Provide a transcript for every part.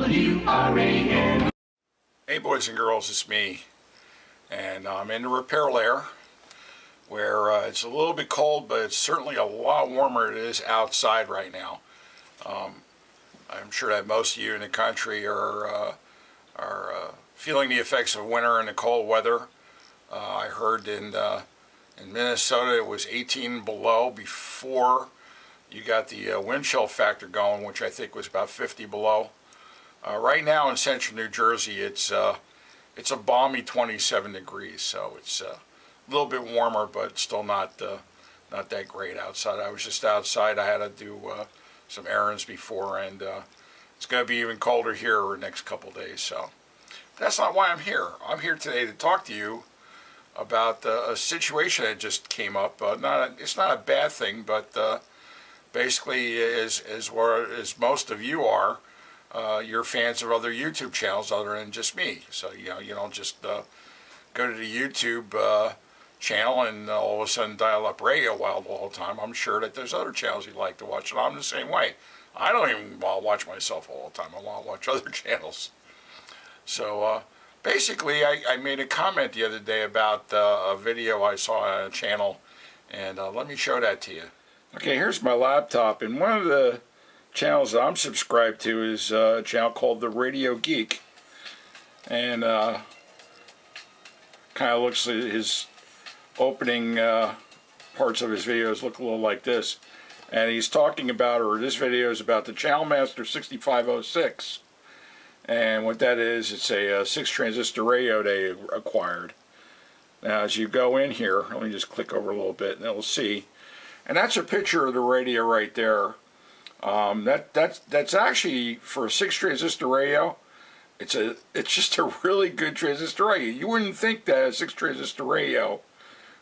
W-R-A-N. Hey boys and girls, it's me, and I'm in the repair lair where it's a little bit cold, but it's certainly a lot warmer than it is outside right now. I'm sure that most of you in the country are feeling the effects of winter and the cold weather. I heard in Minnesota it was 18 below before you got the wind chill factor going, which I think was about 50 below. Right now in central New Jersey, it's a balmy 27 degrees, so it's a little bit warmer, but still not that great outside. I was just outside. I had to do some errands before, and it's going to be even colder here over the next couple days. So that's not why I'm here. I'm here today to talk to you about a situation that just came up. It's not a bad thing, but basically, as most of you are, you're fans of other YouTube channels other than just me. So you don't just go to the YouTube channel and all of a sudden dial up Radio Wild all the time. I'm sure that there's other channels you'd like to watch, and I'm the same way. I don't even want to watch myself all the time. I want to watch other channels. So basically, I made a comment the other day about a video I saw on a channel, and let me show that to you. Okay, here's my laptop, and one of the channels that I'm subscribed to is a channel called the Radio Geek, and kind of looks like his opening parts of his videos look a little like this, and he's talking about, or this video is about the Channel Master 6506, and what that is, it's a 6 transistor radio they acquired. Now as you go in here, let me just click over a little bit and it'll see, and that's a picture of the radio right there. That's actually, for a 6 transistor radio, it's just a really good transistor radio. You wouldn't think that a 6 transistor radio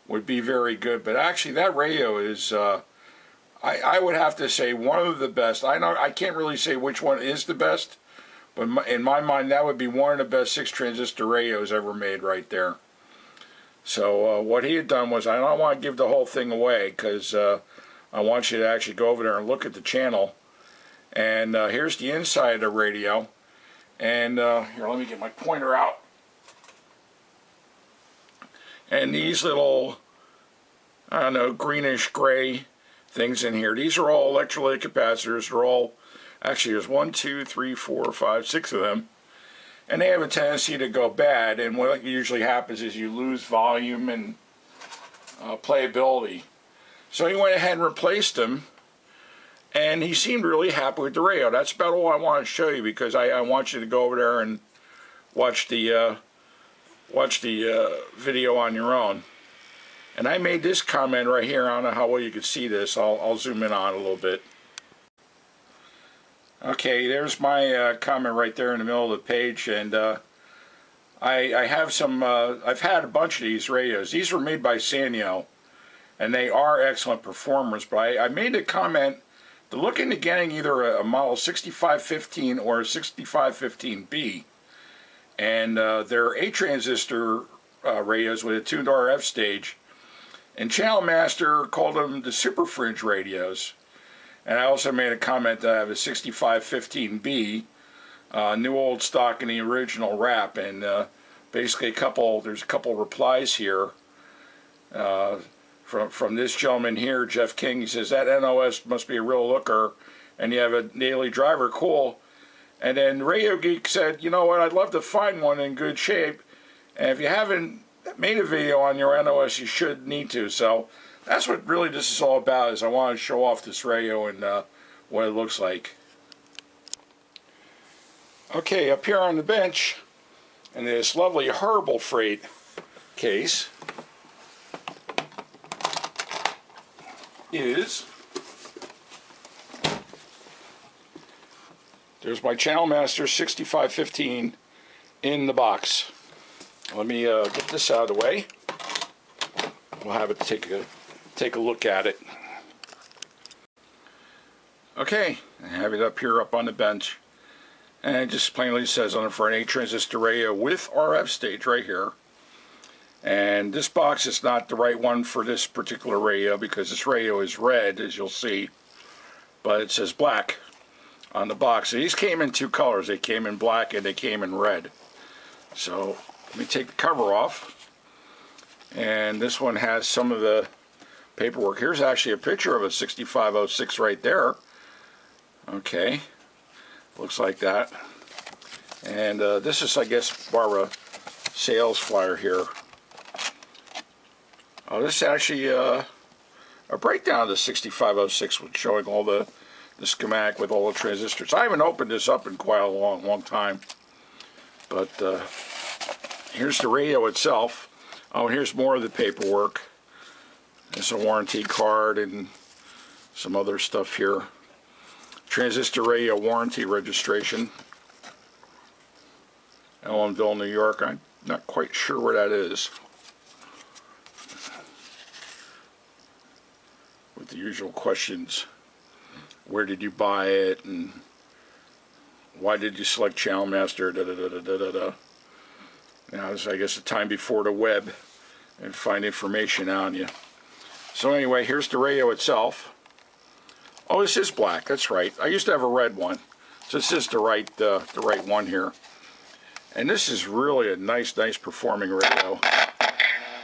would be very good, but actually that radio is I would have to say one of the best. I can't really say which one is the best, but in my mind that would be one of the best 6 transistor radios ever made right there. So what he had done was, I don't want to give the whole thing away because I want you to actually go over there and look at the channel. And here's the inside of the radio. And here, let me get my pointer out. And these little, I don't know, greenish gray things in here, these are all electrolytic capacitors. They're all, actually there's 1, 2, 3, 4, 5, 6 of them. And they have a tendency to go bad. And what usually happens is you lose volume and playability. So he went ahead and replaced them, and he seemed really happy with the radio. That's about all I want to show you, because I want you to go over there and watch the video on your own. And I made this comment right here. I don't know how well you can see this. I'll zoom in on it a little bit. Okay, there's my comment right there in the middle of the page, and I have some. I've had a bunch of these radios. These were made by Sanyo, and they are excellent performers, but I made a comment to look into getting either a model 6515 or a 6515B, and they're 8 transistor radios with a tuned RF stage, and Channel Master called them the Super Fringe radios. And I also made a comment that I have a 6515B, new old stock in the original wrap, and basically there's a couple replies here. From this gentleman here, Jeff King. He says, that NOS must be a real looker, and you have a daily driver, cool. And then Radio Geek said, you know what, I'd love to find one in good shape, and if you haven't made a video on your NOS, you should need to. So that's what really this is all about, is I want to show off this radio and what it looks like. Okay, up here on the bench, in this lovely Harbor Freight case, there's my Channel Master 6515 in the box. Let me get this out of the way. We'll have it take a look at it. Okay, I have it up here up on the bench, and it just plainly says on it for an 8 transistor radio with RF stage right here. And this box is not the right one for this particular radio, because this radio is red, as you'll see, but it says black. on the box. These came in two colors. They came in black and they came in red. So let me take the cover off. And this one has some of the paperwork. Here's actually a picture of a 6506 right there. Okay, looks like that. And this is, I guess, Barbara sales flyer here. Oh, this is actually a breakdown of the 6506, showing all the schematic with all the transistors. I haven't opened this up in quite a long time. But here's the radio itself. Oh, and here's more of the paperwork. There's a warranty card and some other stuff here. Transistor radio warranty registration. Ellenville, New York. I'm not quite sure where that is. With the usual questions. Where did you buy it? And why did you select Channel Master? Da, da, da, da, da, da. Now, I guess the time before the web and find information on you. So anyway, here's the radio itself. Oh, this is black. That's right. I used to have a red one, so this is the right one here. And this is really a nice performing radio.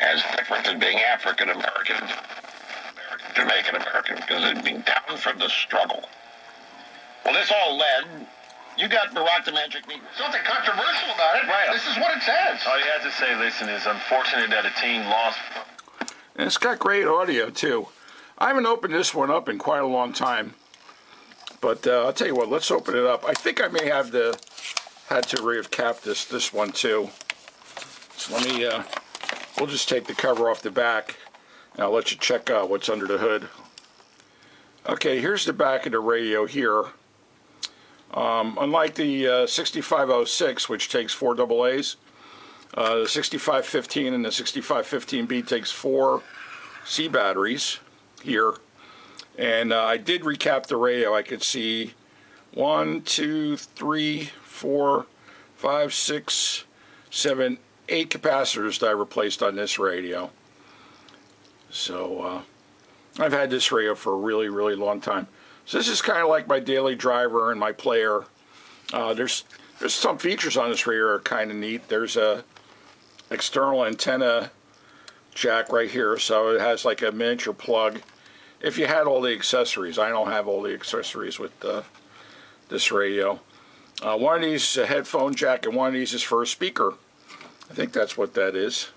As different than being African American, Jamaican American, because it'd been down from the struggle. Well, this all led. You got Barack the Magic Negro. Something controversial about it. Right. This is what it says. All you have to say, listen, is unfortunate that a team lost. And it's got great audio, too. I haven't opened this one up in quite a long time. But I'll tell you what, let's open it up. I think I may have had to recap this one, too. So let me, we'll just take the cover off the back. And I'll let you check out what's under the hood. Okay, here's the back of the radio here. Unlike the 6506, which takes 4 AA's, the 6515 and the 6515B takes 4 C batteries here. And I did recap the radio. I could see 1, 2, 3, 4, 5, 6, 7, 8 capacitors that I replaced on this radio. So I've had this radio for a really long time. So this is kind of like my daily driver and my player. There's some features on this radio that are kind of neat. There's a external antenna jack right here, so it has like a miniature plug. If you had all the accessories, I don't have all the accessories with this radio. One of these is a headphone jack, and one of these is for a speaker. I think that's what that is.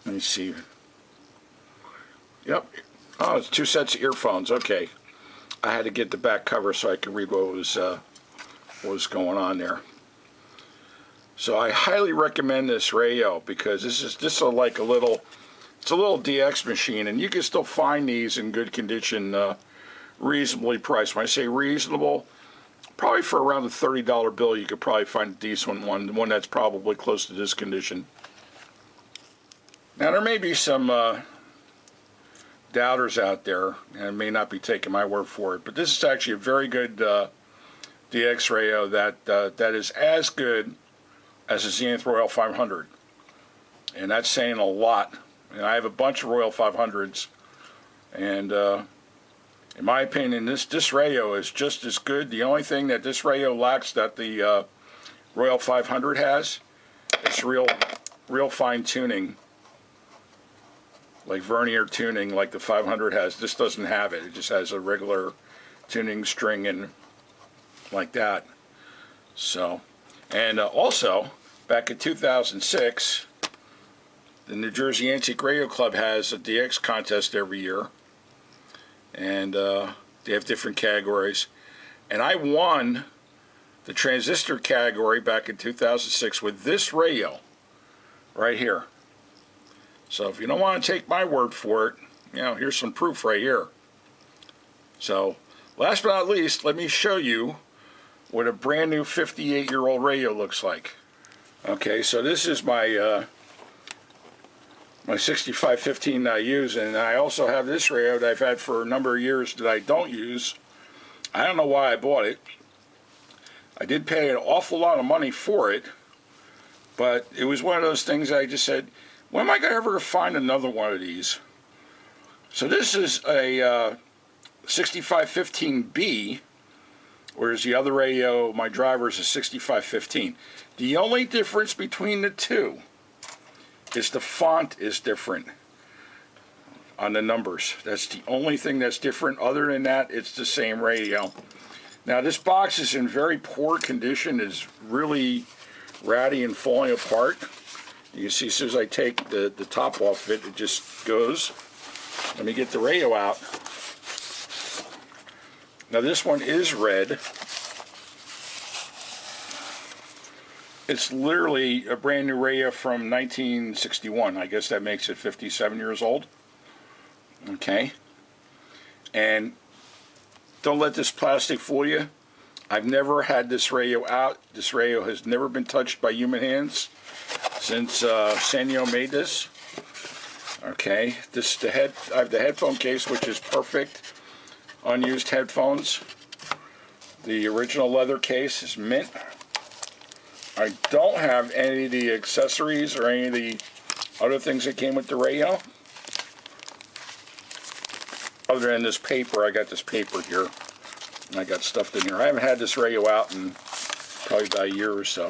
Let me see. Yep. Oh, it's 2 sets of earphones. Okay. I had to get the back cover so I could read what was going on there. So I highly recommend this radio because this is like a little DX machine, and you can still find these in good condition, reasonably priced. When I say reasonable, probably for around the $30 bill, you could probably find a decent one that's probably close to this condition. Now there may be some doubters out there, and may not be taking my word for it, but this is actually a very good DX radio that is as good as a Zenith Royal 500, and that's saying a lot. And I have a bunch of Royal 500s, and in my opinion, this radio is just as good. The only thing that this radio lacks that the Royal 500 has is real fine tuning. Like vernier tuning like the 500 has. This doesn't have it. It just has a regular tuning string and like that. So, and also, back in 2006, the New Jersey Antique Radio Club has a DX contest every year. And they have different categories. And I won the transistor category back in 2006 with this radio right here. So if you don't want to take my word for it, here's some proof right here. So last but not least, let me show you what a brand new 58-year-old radio looks like. Okay, so this is my my 6515 that I use, and I also have this radio that I've had for a number of years that I don't use. I don't know why I bought it. I did pay an awful lot of money for it, but it was one of those things I just said, when am I going to ever find another one of these? So this is a 6515B, whereas the other radio, my driver's is 6515. The only difference between the two is the font is different on the numbers. That's the only thing that's different. Other than that, it's the same radio. Now, this box is in very poor condition. It's really ratty and falling apart. You can see as soon as I take the top off of it, it just goes. Let me get the radio out. Now, this one is red. It's literally a brand new radio from 1961. I guess that makes it 57 years old. Okay. And don't let this plastic fool you. I've never had this radio out. This radio has never been touched by human hands since Sanyo made this. Okay. I have the headphone case, which is perfect. Unused headphones. The original leather case is mint. I don't have any of the accessories or any of the other things that came with the radio. Other than this paper, I got this paper here. And I got stuffed in here. I haven't had this radio out in probably about a year or so.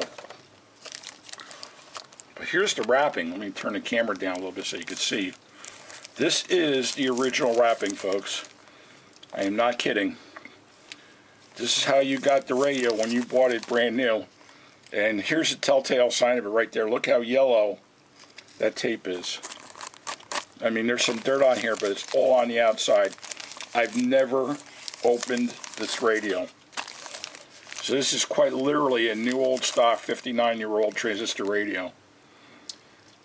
But here's the wrapping. Let me turn the camera down a little bit so you can see. This is the original wrapping, folks. I am not kidding. This is how you got the radio when you bought it brand new. And here's a telltale sign of it right there. Look how yellow that tape is. I mean, there's some dirt on here, but it's all on the outside. I've never opened this radio. So this is quite literally a new old stock 59-year-old transistor radio.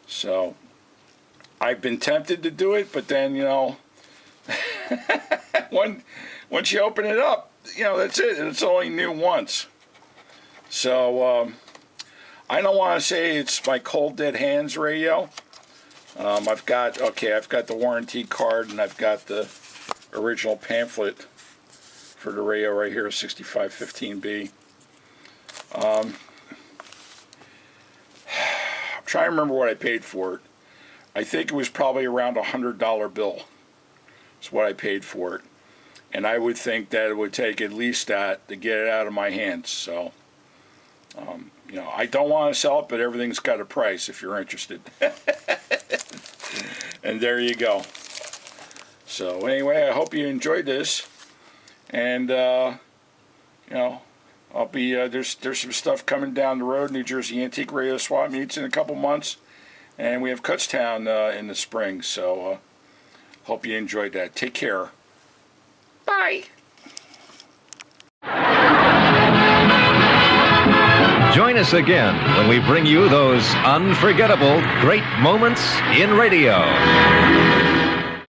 So I've been tempted to do it, but then, you know, once you open it up, you know, that's it. It's only new once. So I don't want to say it's my cold dead hands radio. I've got the warranty card, and I've got the original pamphlet for the radio right here, 6515B. I'm trying to remember what I paid for it. I think it was probably around $100 bill. That's what I paid for it. And I would think that it would take at least that to get it out of my hands. So, you know, I don't want to sell it, but everything's got a price if you're interested. And there you go. So anyway, I hope you enjoyed this. And you know, I'll be there's some stuff coming down the road. New Jersey Antique Radio Swap Meets in a couple months, and we have Kutztown in the spring. So hope you enjoyed that. Take care. Bye. Join us again when we bring you those unforgettable great moments in radio.